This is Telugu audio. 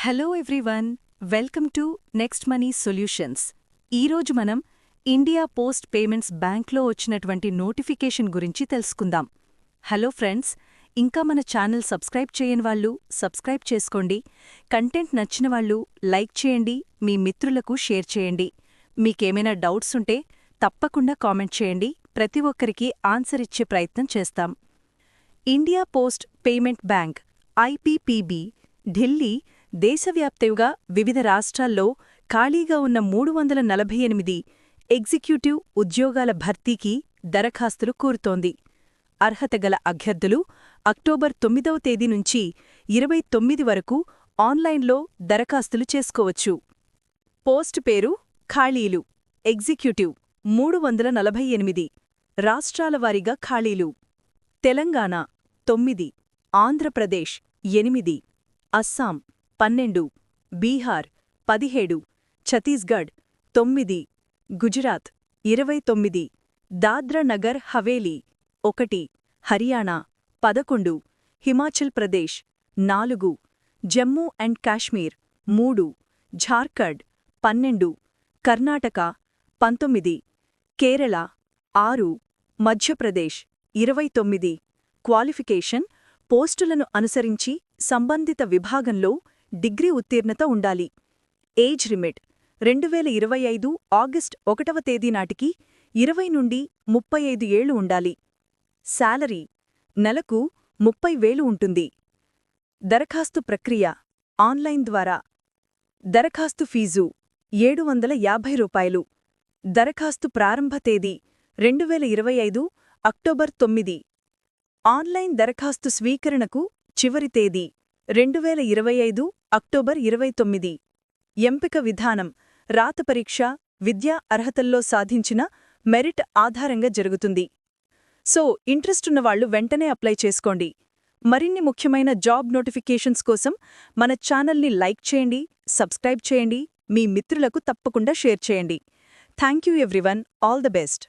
Hello everyone, welcome to next money solutions. ఈరోజు మనం ఇండియా పోస్ట్ పేమెంట్స్ బ్యాంక్లో వచ్చినటువంటి నోటిఫికేషన్ గురించి తెలుసుకుందాం. హలో ఫ్రెండ్స్, ఇంకా మన ఛానల్ సబ్స్క్రైబ్ చేయని వాళ్ళు సబ్స్క్రైబ్ చేసుకోండి. కంటెంట్ నచ్చిన వాళ్ళు లైక్ చేయండి, మీ మిత్రులకు షేర్ చేయండి. మీకేమైనా డౌట్స్ ఉంటే తప్పకుండా కామెంట్ చేయండి. ప్రతి ఒక్కరికి ఆన్సర్ ఇచ్చే ప్రయత్నం చేస్తాం. India post payment bank IPPB Delhi దేశవ్యాప్తంగా వివిధ రాష్ట్రాల్లో ఖాళీగా ఉన్న 348 ఎగ్జిక్యూటివ్ ఉద్యోగాల భర్తీకి దరఖాస్తులు కోరుతోంది. అర్హత గల అభ్యర్థులు అక్టోబర్ 9వ తేదీ నుంచి 29 వరకు ఆన్లైన్లో దరఖాస్తులు చేసుకోవచ్చు. పోస్ట్ పేరు ఖాళీలు ఎగ్జిక్యూటివ్ 348. రాష్ట్రాల వారీగా ఖాళీలు: తెలంగాణ 9, ఆంధ్రప్రదేశ్ 8, అస్సాం 12, బీహార్ 17, ఛత్తీస్గఢ్ 9, గుజరాత్ 29, దాద్రా నగర్ హవేలీ 1, హర్యానా 11, హిమాచల్ ప్రదేశ్ 4, జమ్మూ అండ్ కాశ్మీర్ 3, ఝార్ఖండ్ 12, కర్ణాటక 19, కేరళ 6, మధ్యప్రదేశ్ 29. క్వాలిఫికేషన్: పోస్టులను అనుసరించి సంబంధిత విభాగంలో డిగ్రీ ఉత్తీర్ణత ఉండాలి. ఏజ్ లిమిట్: 2025 ఆగస్ట్ 1వ తేదీ నాటికి 20 నుండి 35 ఏళ్లు ఉండాలి. శాలరీ: నెలకు 30,000 ఉంటుంది. దరఖాస్తు ప్రక్రియ: ఆన్లైన్ ద్వారా. దరఖాస్తు ఫీజు ₹750. దరఖాస్తు ప్రారంభ తేదీ 2025 అక్టోబర్ 9. ఆన్లైన్ దరఖాస్తు స్వీకరణకు చివరి తేదీ 2025 అక్టోబర్ 29. ఎంపిక విధానం: రాత పరీక్ష, విద్యా అర్హతల్లో సాధించిన మెరిట్ ఆధారంగా జరుగుతుంది. సో ఇంట్రెస్ట్ ఉన్నవాళ్లు వెంటనే అప్లై చేసుకోండి. మరిన్ని ముఖ్యమైన జాబ్ నోటిఫికేషన్స్ కోసం మన ఛానల్ని లైక్ చేయండి, సబ్స్క్రైబ్ చేయండి, మీ మిత్రులకు తప్పకుండా షేర్ చేయండి. Thank you everyone, all the best.